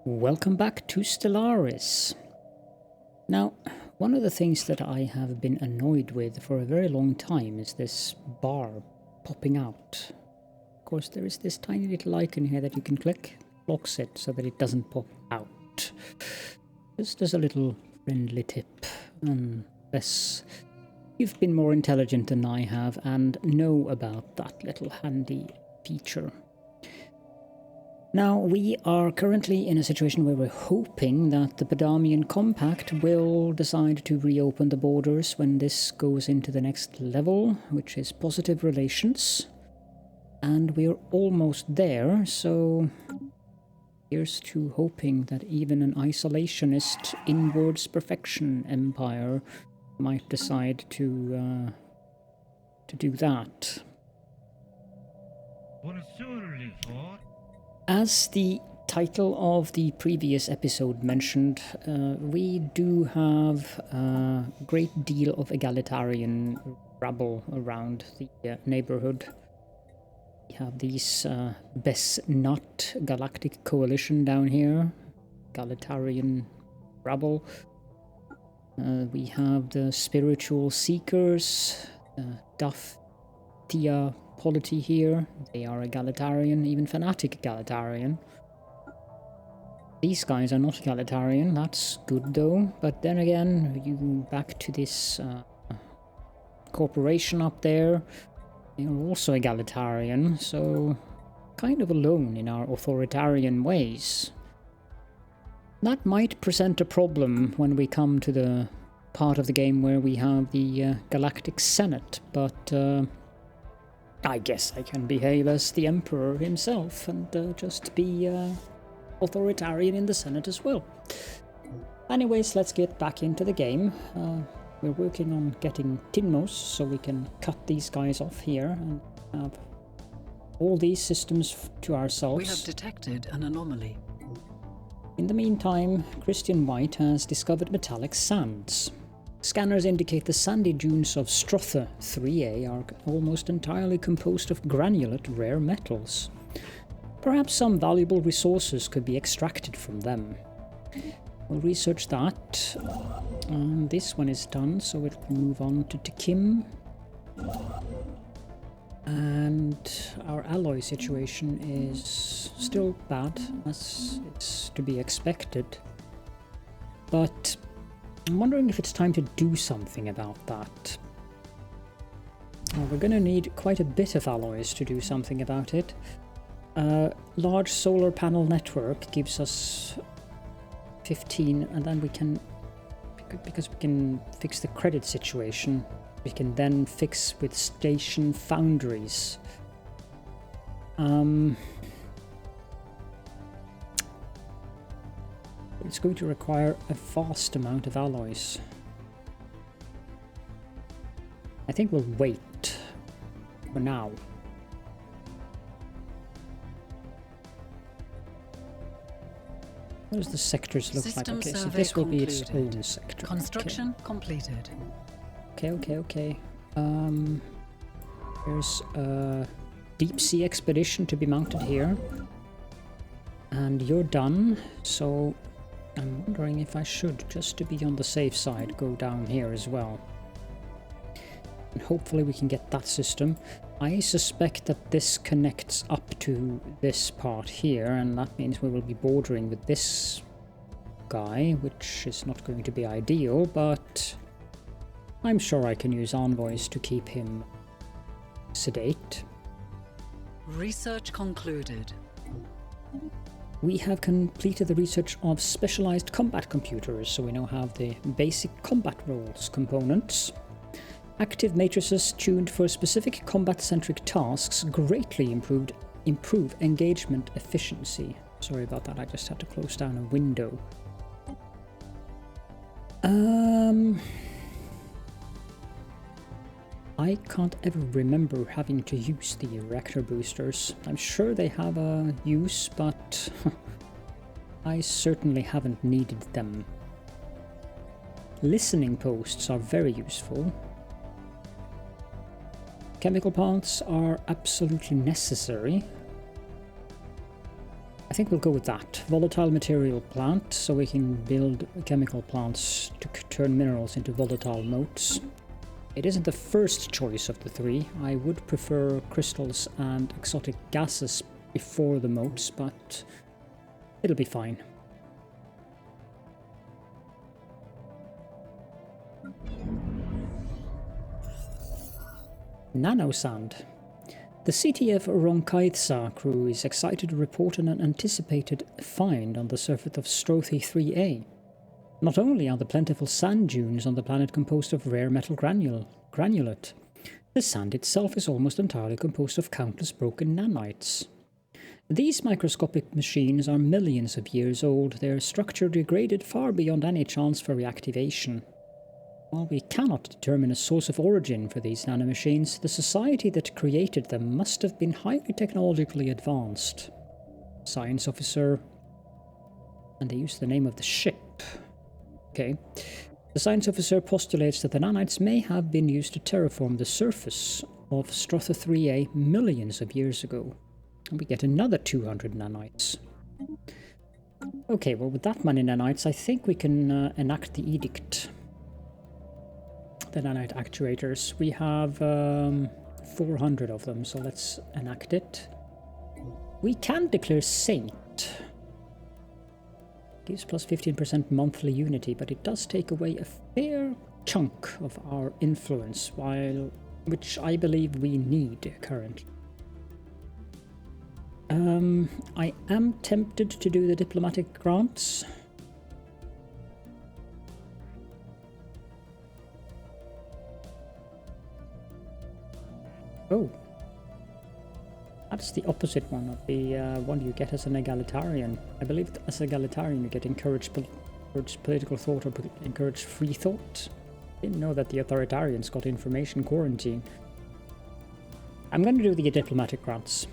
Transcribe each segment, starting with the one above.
Welcome back to Stellaris. Now, one of the things that I have been annoyed with for a very long time is this bar popping out. Of course, there is this tiny little icon here that you can click, blocks it so that it doesn't pop out. Just as a little friendly tip, unless you've been more intelligent than I have and know about that little handy feature. Now, we are currently in a situation where we're hoping that the Bedamian Compact will decide to reopen the borders when this goes into the next level, which is positive relations. And we're almost there, so here's to hoping that even an isolationist inwards perfection empire might decide to do that. As the title of the previous episode mentioned, we do have a great deal of egalitarian rabble around the neighborhood. We have these Besnut Galactic Coalition down here, egalitarian rabble. We have the Spiritual Seekers, Duff, Thea, Polity here. They are egalitarian, even fanatic egalitarian. These guys are not egalitarian, that's good though, but then again, you back to this corporation up there, they are also egalitarian, so kind of alone in our authoritarian ways. That might present a problem when we come to the part of the game where we have the Galactic Senate, but I guess I can behave as the Emperor himself and just be authoritarian in the Senate as well. Anyways, let's get back into the game. We're working on getting Tinmos so we can cut these guys off here and have all these systems to ourselves. We have detected an anomaly. In the meantime, Christian White has discovered metallic sands. Scanners indicate the sandy dunes of Strotha 3A are almost entirely composed of granulate rare metals. Perhaps some valuable resources could be extracted from them. We'll research that. This one is done, so we'll move on to Tekim. And our alloy situation is still bad, as it's to be expected. But I'm wondering if it's time to do something about that. Well, we're going to need quite a bit of alloys to do something about it. Large solar panel network gives us 15, and then we can, because we can fix the credit situation, we can then fix with station foundries. It's going to require a vast amount of alloys. I think we'll wait for now. What does the sectors look like? Okay, so this will be its own sector. Construction completed. Okay. There's a deep sea expedition to be mounted here. And you're done, so I'm wondering if I should, just to be on the safe side, go down here as well. And hopefully we can get that system. I suspect that this connects up to this part here, and that means we will be bordering with this guy, which is not going to be ideal, but I'm sure I can use envoys to keep him sedate. Research concluded. We have completed the research of specialized combat computers, so we now have the basic combat roles components. Active matrices tuned for specific combat-centric tasks greatly improve engagement efficiency. Sorry about that, I just had to close down a window. I can't ever remember having to use the reactor boosters. I'm sure they have a use, but I certainly haven't needed them. Listening posts are very useful. Chemical paths are absolutely necessary. I think we'll go with that. Volatile material plant, so we can build chemical plants to turn minerals into volatile motes. It isn't the first choice of the three. I would prefer crystals and exotic gases before the motes, but it'll be fine. Nanosand. The CTF Ronkaitsa crew is excited to report an anticipated find on the surface of Strothy 3A. Not only are the plentiful sand dunes on the planet composed of rare metal granulate, the sand itself is almost entirely composed of countless broken nanites. These microscopic machines are millions of years old, their structure degraded far beyond any chance for reactivation. While we cannot determine a source of origin for these nanomachines, the society that created them must have been highly technologically advanced. Science officer... and they use the name of the ship. Okay. The science officer postulates that the nanites may have been used to terraform the surface of Strotha 3A millions of years ago. And we get another 200 nanites. Okay, well, with that many nanites, I think we can enact the edict. The nanite actuators. We have 400 of them, so let's enact it. We can declare Saint. Gives plus 15% monthly unity, but it does take away a fair chunk of our influence, which I believe we need currently. I am tempted to do the diplomatic grants. Oh. That's the opposite one of the one you get as an egalitarian. I believe as an egalitarian you get encouraged political thought or encouraged free thought. Didn't know that the authoritarians got information quarantine. I'm going to do the diplomatic grants.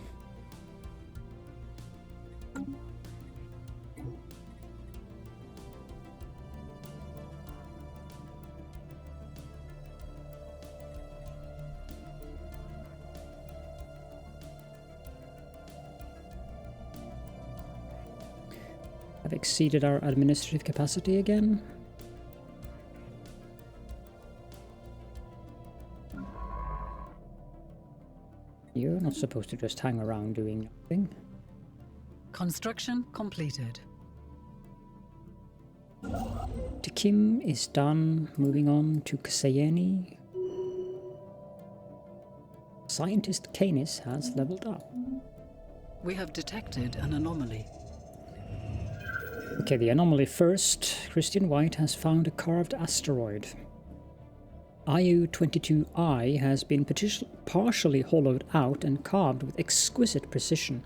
Have exceeded our administrative capacity again. You're not supposed to just hang around doing nothing. Construction completed. Tikim is done. Moving on to Kasayeni. Scientist Canis has leveled up. We have detected an anomaly. Okay, the anomaly first. Christian White has found a carved asteroid. IU-22I has been partially hollowed out and carved with exquisite precision.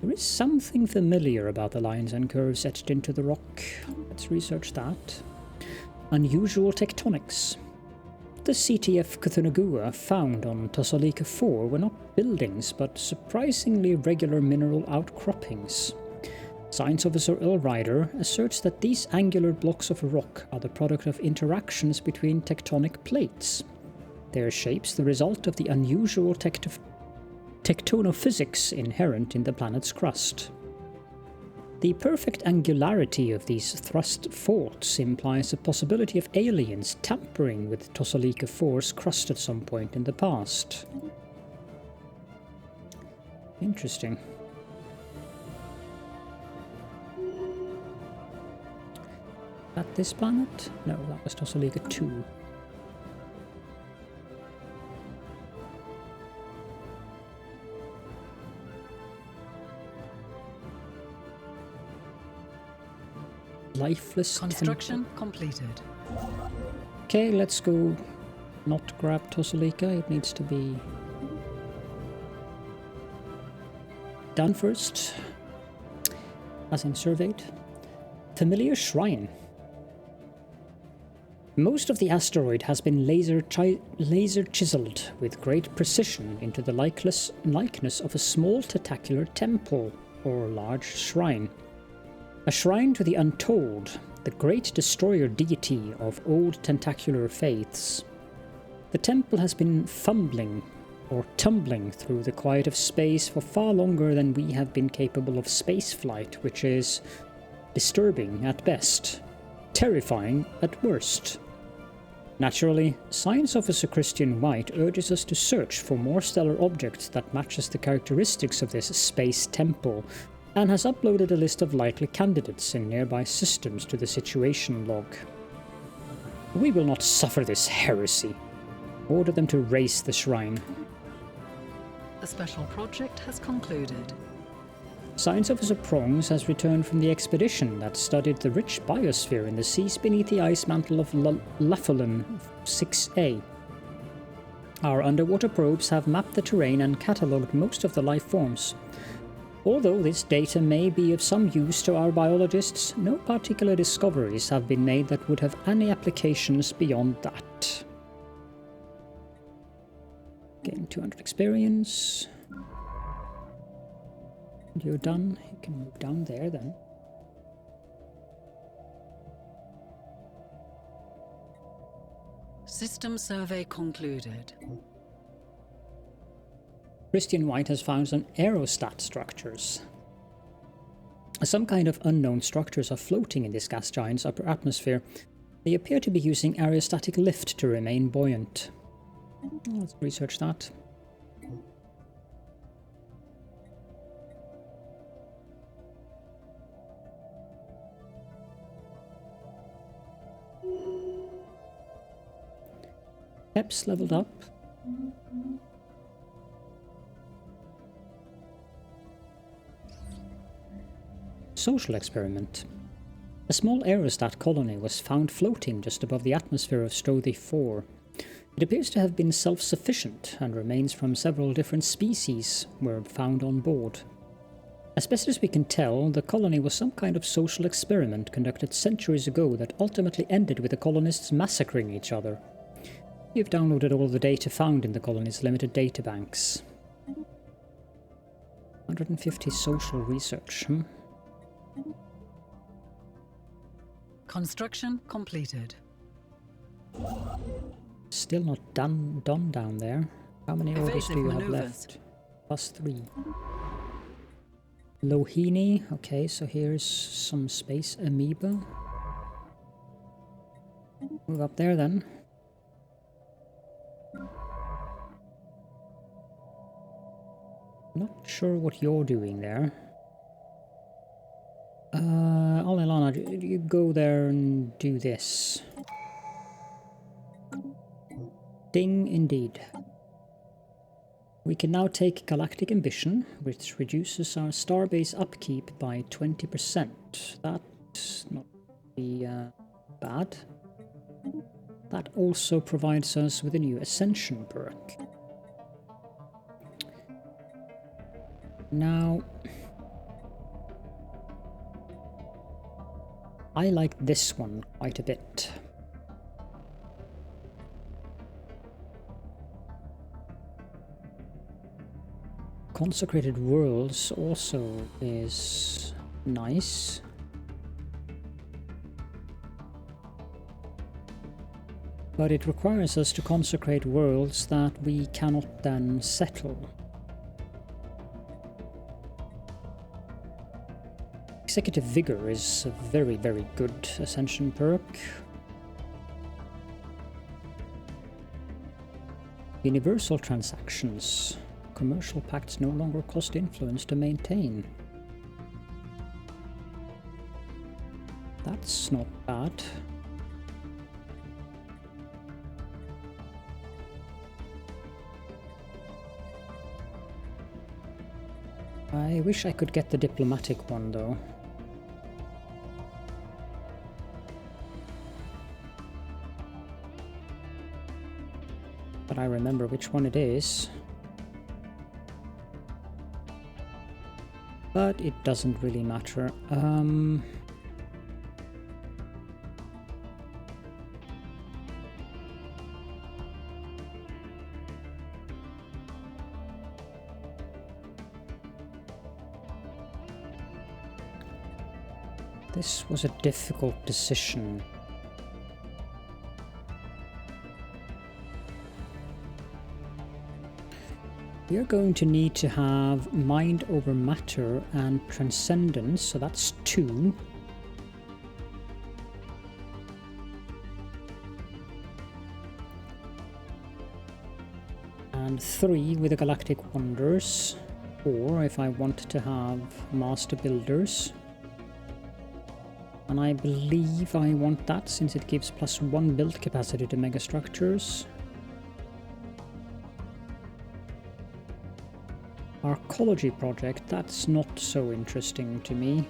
There is something familiar about the lines and curves etched into the rock. Let's research that. Unusual tectonics. The CTF Cthulhu found on Tosolika 4 were not buildings, but surprisingly regular mineral outcroppings. Science Officer Elrider asserts that these angular blocks of rock are the product of interactions between tectonic plates. Their shapes the result of the unusual tectonophysics inherent in the planet's crust. The perfect angularity of these thrust faults implies a possibility of aliens tampering with Tosolika 4's crust at some point in the past. Interesting. At this planet? No, that was Tosolika 2. Lifeless Construction completed. Okay, let's go not grab Tosolika. It needs to be done first. As in surveyed. Familiar shrine. Most of the asteroid has been laser chiseled with great precision into the likeness of a small tentacular temple or large shrine. A shrine to the Untold, the great destroyer deity of old tentacular faiths. The temple has been fumbling or tumbling through the quiet of space for far longer than we have been capable of spaceflight, which is disturbing at best, terrifying at worst. Naturally, Science Officer Christian White urges us to search for more stellar objects that matches the characteristics of this space temple, and has uploaded a list of likely candidates in nearby systems to the situation log. We will not suffer this heresy. Order them to raise the shrine. The special project has concluded. Science Officer Prongs has returned from the expedition that studied the rich biosphere in the seas beneath the ice mantle of Lafolin 6A. Our underwater probes have mapped the terrain and catalogued most of the life forms. Although this data may be of some use to our biologists, no particular discoveries have been made that would have any applications beyond that. Gain 200 experience. And you're done. You can move down there then. System survey concluded. Christian White has found some aerostat structures. Some kind of unknown structures are floating in this gas giant's upper atmosphere. They appear to be using aerostatic lift to remain buoyant. Let's research that. PEP's leveled up. Social experiment. A small aerostat colony was found floating just above the atmosphere of Stothy 4. It appears to have been self-sufficient, and remains from several different species were found on board. As best as we can tell, the colony was some kind of social experiment conducted centuries ago that ultimately ended with the colonists massacring each other. You've downloaded all of the data found in the colony's limited databanks. 150 social research, Construction completed. Still not done down there. How many orders do you have left? +3. Lohini. Okay, so here's some space amoeba. Move up there then. Not sure what you're doing there. Alelana, you go there and do this. Ding indeed. We can now take Galactic Ambition, which reduces our starbase upkeep by 20%. That's not really bad. That also provides us with a new Ascension perk. Now, I like this one quite a bit. Consecrated Worlds also is nice. But it requires us to consecrate worlds that we cannot then settle. Executive Vigor is a very, very good Ascension perk. Universal Transactions. Commercial pacts no longer cost influence to maintain. That's not bad. I wish I could get the diplomatic one though. But I remember which one it is. But it doesn't really matter. This was a difficult decision. We are going to need to have mind over matter and transcendence, so that's 2. And 3 with the galactic wonders. 4 if I want to have master builders. And I believe I want that since it gives +1 build capacity to megastructures. Archaeology project, that's not so interesting to me.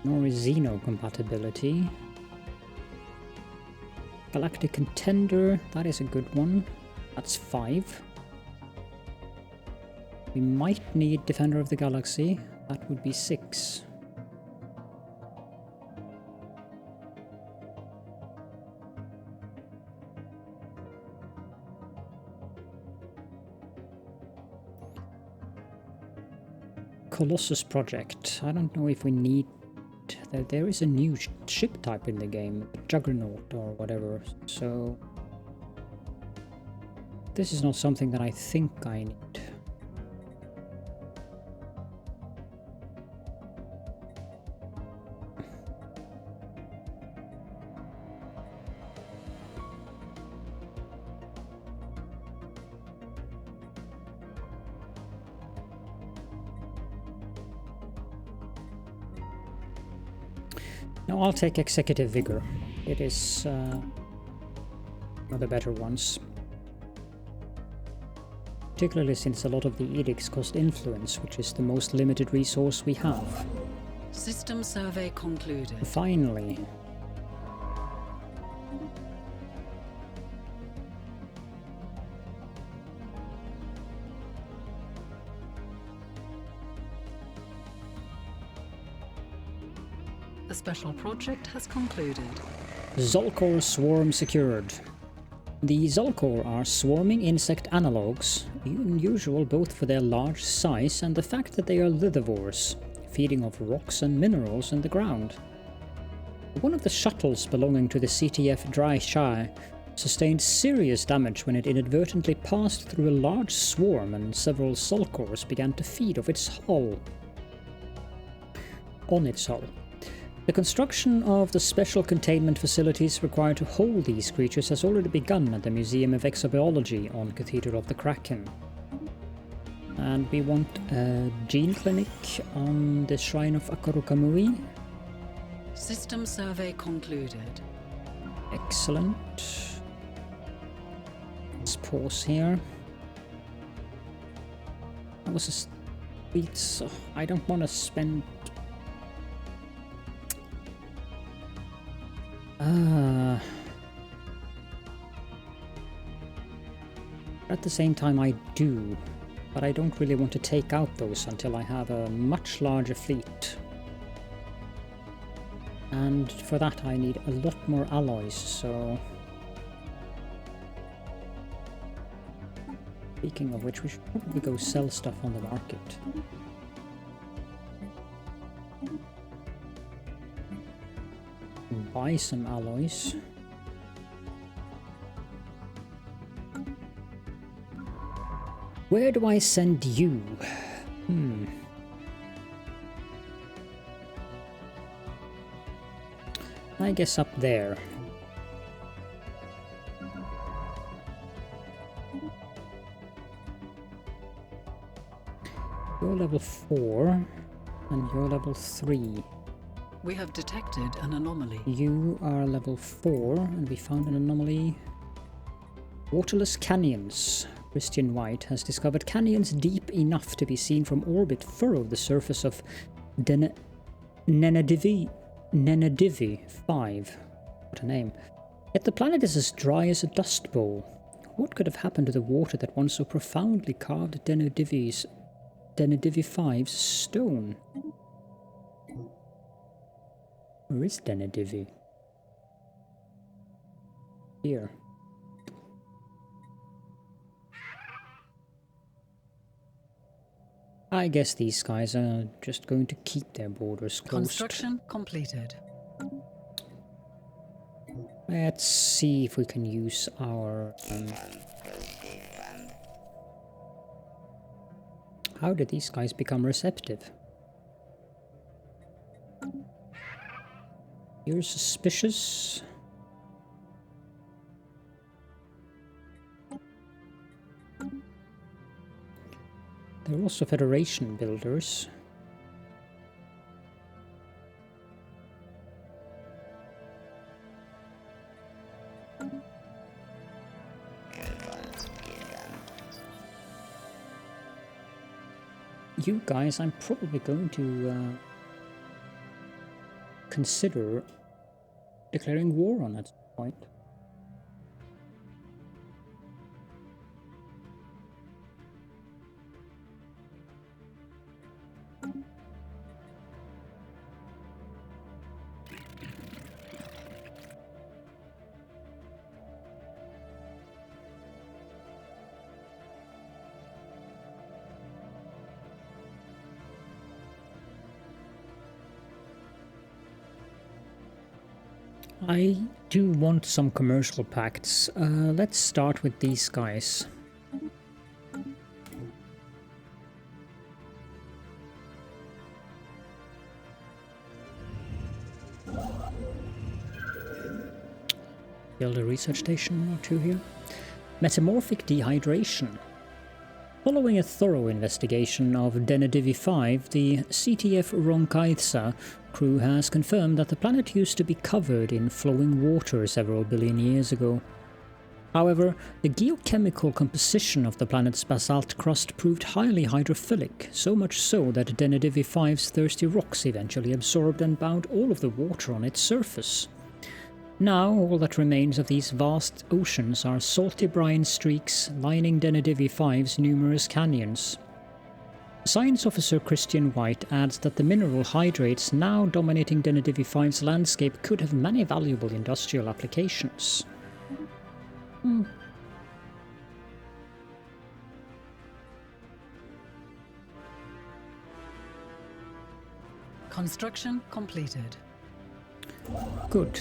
Nor is Xeno compatibility. Galactic contender, that is a good one. That's 5. We might need Defender of the Galaxy, that would be 6. Colossus project. I don't know if we need... There is a new ship type in the game, Juggernaut or whatever, so... This is not something that I think I need. No, I'll take Executive Vigor. It is one of the better ones. Particularly since a lot of the edicts cost influence, which is the most limited resource we have. System survey concluded. Finally. The special project has concluded. Zulkor swarm secured. The Zulkor are swarming insect analogues, unusual both for their large size and the fact that they are lithivores, feeding off rocks and minerals in the ground. One of the shuttles belonging to the CTF Dry Shy sustained serious damage when it inadvertently passed through a large swarm and several Zulkors began to feed off its hull. On its hull. The construction of the special containment facilities required to hold these creatures has already begun at the Museum of Exobiology on Cathedral of the Kraken. And we want a gene clinic on the Shrine of Akarukamui. System survey concluded. Excellent. Let's pause here. That was a... I don't want to spend... At the same time I do, but I don't really want to take out those until I have a much larger fleet. And for that I need a lot more alloys, so... Speaking of which, we should probably go sell stuff on the market. Buy some alloys. Where do I send you? I guess up there. You're level 4 and you're level 3. We have detected an anomaly. You are level 4 and we found an anomaly. Waterless canyons. Christian White has discovered canyons deep enough to be seen from orbit furrow the surface of Nenadivi 5. What a name. Yet the planet is as dry as a dust bowl. What could have happened to the water that once so profoundly carved Denadivi 5's stone? Where is Denadivi? Here. I guess these guys are just going to keep their borders closed. Construction completed. Let's see if we can use our How did these guys become receptive? You're suspicious. They're also Federation builders. You guys, I'm probably going to consider declaring war on at some point. I do want some commercial pacts. Let's start with these guys. Build a research station or two here. Metamorphic dehydration. Following a thorough investigation of Denedivi 5, the CTF Ronkaitsa crew has confirmed that the planet used to be covered in flowing water several billion years ago. However, the geochemical composition of the planet's basalt crust proved highly hydrophilic, so much so that Denedivi 5's thirsty rocks eventually absorbed and bound all of the water on its surface. Now, all that remains of these vast oceans are salty brine streaks lining Denedivi 5's numerous canyons. Science Officer Christian White adds that the mineral hydrates now dominating Denedivi 5's landscape could have many valuable industrial applications. Construction completed. Good.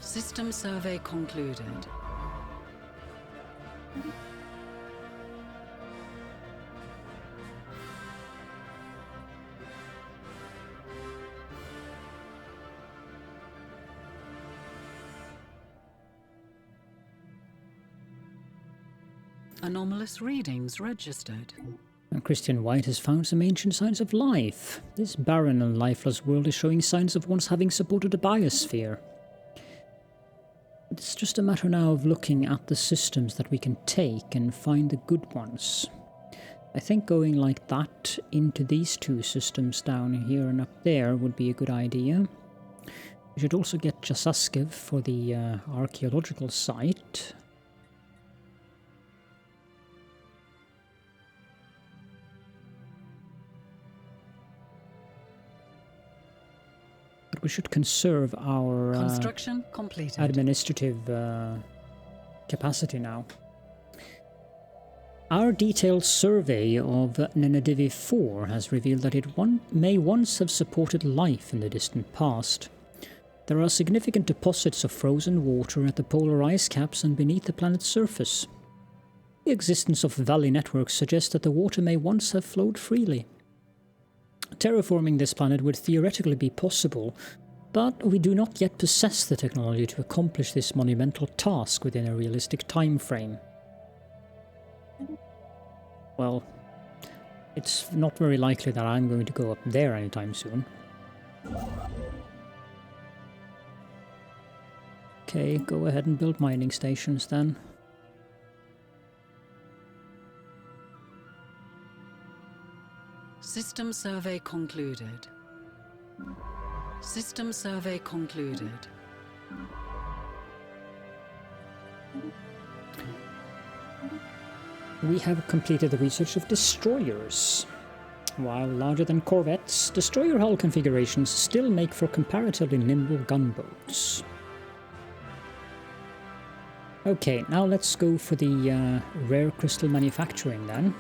System survey concluded. Anomalous readings registered. And Christian White has found some ancient signs of life. This barren and lifeless world is showing signs of once having supported a biosphere. It's just a matter now of looking at the systems that we can take and find the good ones. I think going like that into these two systems down here and up there would be a good idea. We should also get Jasaskev for the archaeological site. We should conserve our Construction completed. Administrative capacity now. Our detailed survey of Denedivi 4 has revealed that it may once have supported life in the distant past. There are significant deposits of frozen water at the polar ice caps and beneath the planet's surface. The existence of valley networks suggests that the water may once have flowed freely. Terraforming this planet would theoretically be possible, but we do not yet possess the technology to accomplish this monumental task within a realistic time frame. Well, it's not very likely that I'm going to go up there anytime soon. Okay, go ahead and build mining stations then. System survey concluded. System survey concluded. We have completed the research of destroyers. While larger than corvettes, destroyer hull configurations still make for comparatively nimble gunboats. Okay, now let's go for the rare crystal manufacturing then.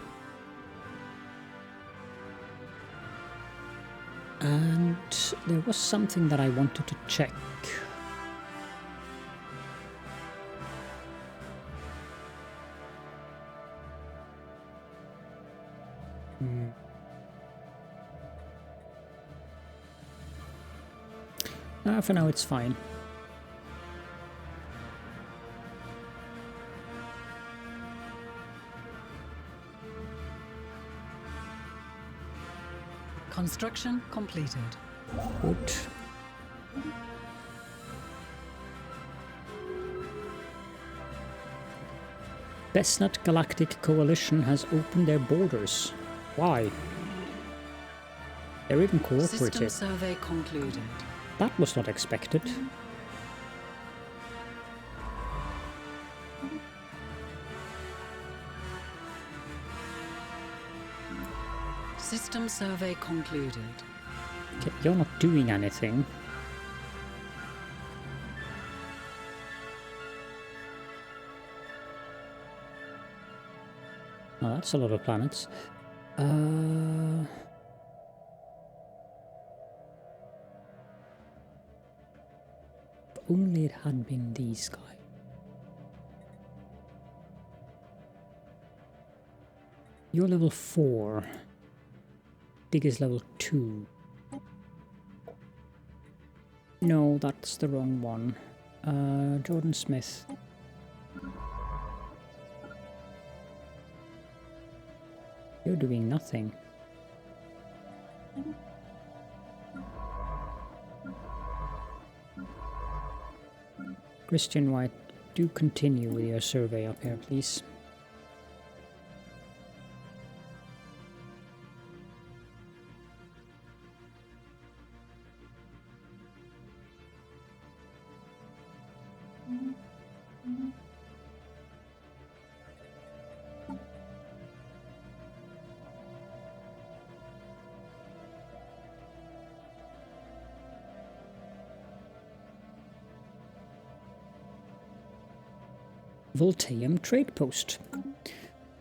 And there was something that I wanted to check. For now it's fine. Construction completed. Good. Bestnut Galactic Coalition has opened their borders. Why? They're even cooperative. System survey concluded. That was not expected. System survey concluded. Okay, you're not doing anything. Oh, that's a lot of planets. If only it had been these guys. You're level 4. Dig is level 2. No, that's the wrong one. Jordan Smith. You're doing nothing. Christian White, do continue with your survey up here, please. Voltaeum Trade Post.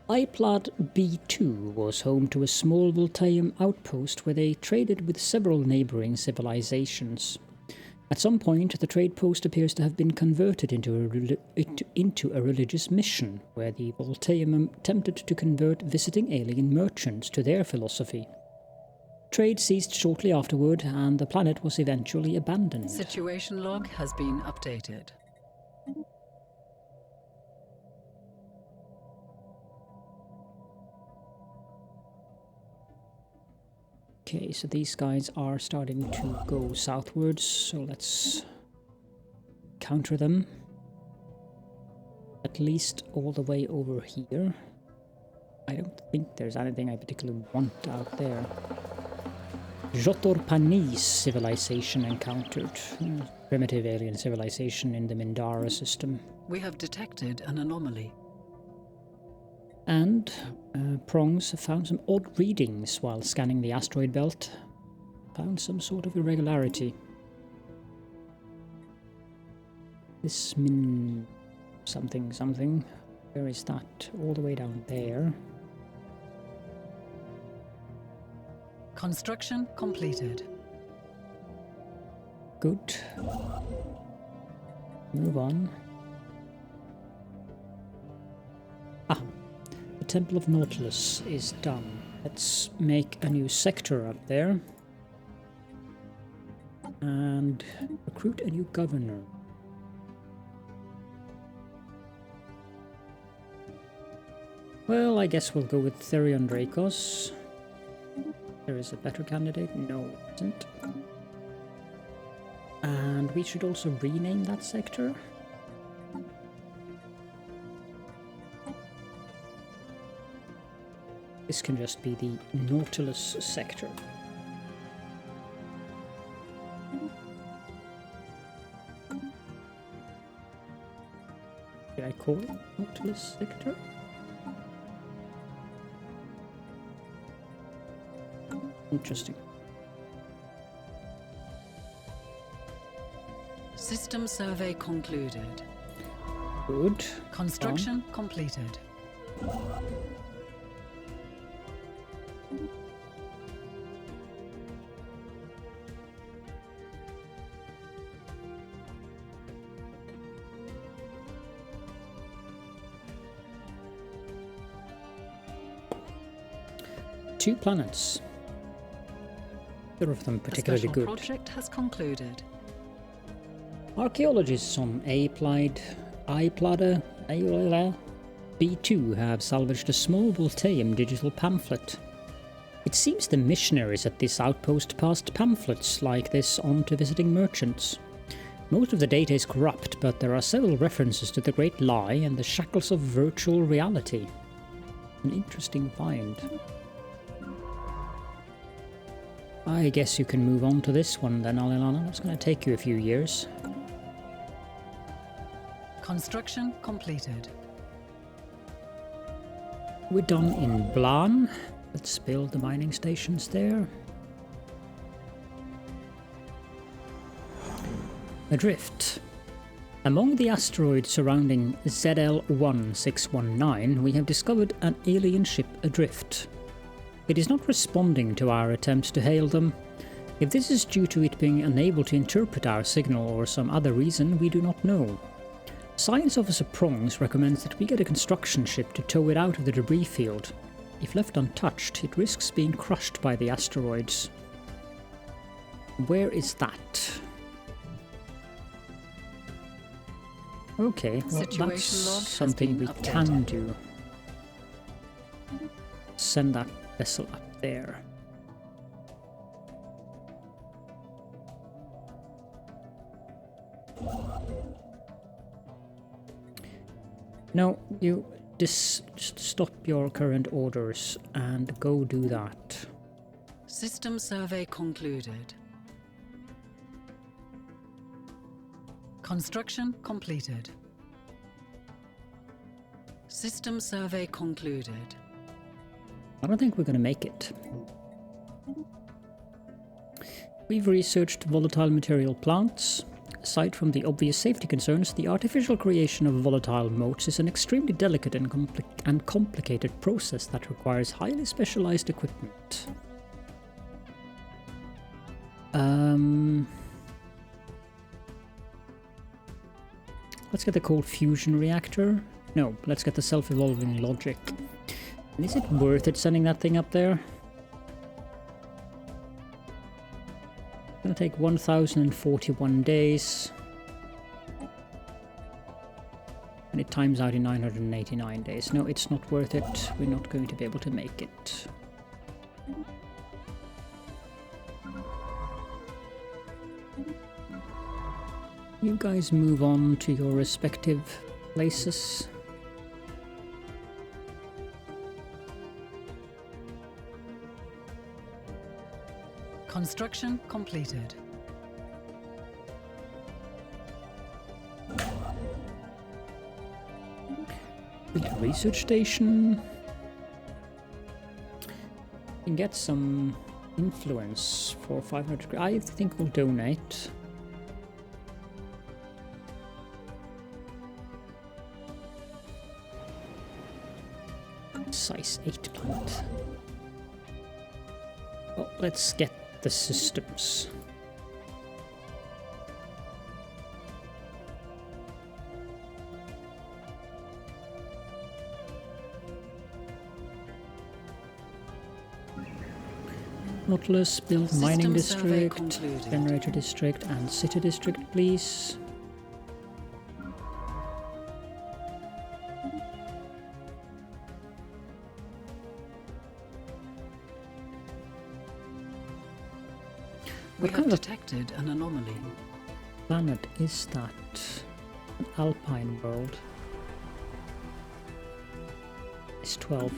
Iplad B2 was home to a small Voltaeum outpost where they traded with several neighbouring civilizations. At some point, the trade post appears to have been converted into a religious mission, where the Voltaeum attempted to convert visiting alien merchants to their philosophy. Trade ceased shortly afterward, and the planet was eventually abandoned. Situation log has been updated. Okay, so these guys are starting to go southwards, so let's counter them. At least all the way over here. I don't think there's anything I particularly want out there. Jotor civilization encountered. Primitive alien civilization in the Mindara system. We have detected an anomaly. And Prongs found some odd readings while scanning the asteroid belt. Found some sort of irregularity. This something. Where is that? All the way down there. Construction completed. Good. Move on. The Temple of Nautilus is done. Let's make a new sector up there. And recruit a new governor. Well, I guess we'll go with Therion Dracos. There is a better candidate? No, it isn't. And we should also rename that sector. This can just be the Nautilus sector. Did I call it Nautilus sector? Interesting. System survey concluded. Good. Construction completed. Two planets. Neither of them particularly The good. special project has concluded. Archaeologists on B2 have salvaged a small Voltaeum digital pamphlet. It seems the missionaries at this outpost passed pamphlets like this on to visiting merchants. Most of the data is corrupt, but there are several references to the Great Lie and the shackles of virtual reality. An interesting find. I guess you can move on to this one then, Alilana. It's going to take you a few years. Construction completed. We're done in Blan. Let's build the mining stations there. Adrift. Among the asteroids surrounding ZL1619, we have discovered an alien ship adrift. It is not responding to our attempts to hail them. If this is due to it being unable to interpret our signal or some other reason, we do not know. Science Officer Prongs recommends that we get a construction ship to tow it out of the debris field. If left untouched, it risks being crushed by the asteroids. Where is that? Okay, well, that's something we can do. Send that vessel up there. No, you just stop your current orders and go do that. System survey concluded. Construction completed. System survey concluded. I don't think we're going to make it. We've researched volatile material plants. Aside from the obvious safety concerns, the artificial creation of volatile motes is an extremely delicate and complicated process that requires highly specialized equipment. Let's get the cold fusion reactor. No, let's get the self-evolving logic. And is it worth it sending that thing up there? It's gonna take 1041 days. And it times out in 989 days. No, it's not worth it. We're not going to be able to make it. You guys move on to your respective places. Construction completed. Build a research station. You can get some influence for 500. I think we'll donate. Size 8 plant. Well, let's get the systems. Nautilus, build mining district, generator district, and city district, please. We have detected an anomaly. Planet is that? An alpine world. It's 12.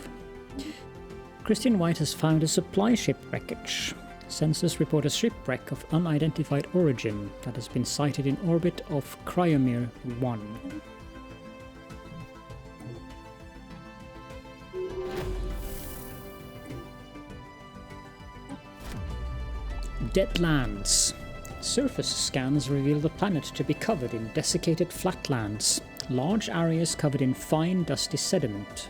Christian White has found a supply ship wreckage. Sensors report a shipwreck of unidentified origin that has been sighted in orbit of Cryomere 1. Dead lands. Surface scans reveal the planet to be covered in desiccated flatlands, large areas covered in fine dusty sediment.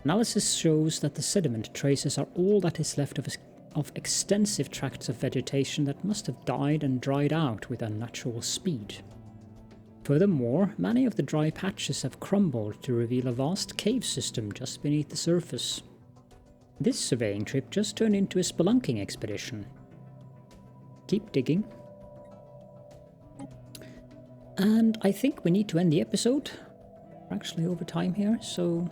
Analysis shows that the sediment traces are all that is left of extensive tracts of vegetation that must have died and dried out with unnatural speed. Furthermore, many of the dry patches have crumbled to reveal a vast cave system just beneath the surface. This surveying trip just turned into a spelunking expedition. Keep digging. And I think we need to end the episode. We're actually over time here, so...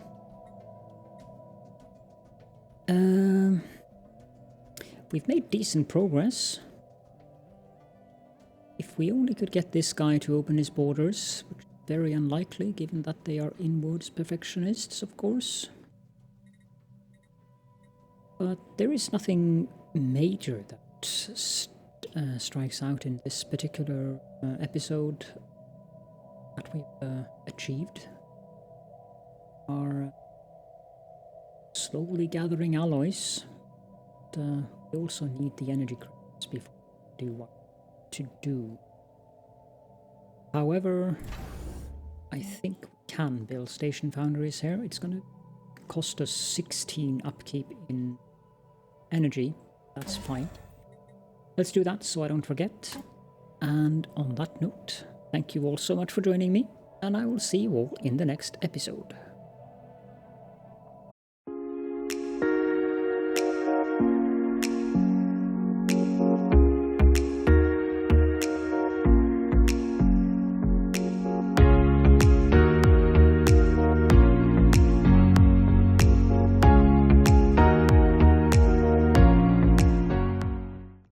we've made decent progress. If we only could get this guy to open his borders, which is very unlikely given that they are inwards perfectionists, of course. But there is nothing major that strikes out in this particular episode that we've achieved. Are slowly gathering alloys. But, we also need the energy credits before we do what to do. However, I think we can build station foundries here. It's going to cost us 16 upkeep in energy. That's fine. Let's do that so I don't forget. And on that note, thank you all so much for joining me, and I will see you all in the next episode.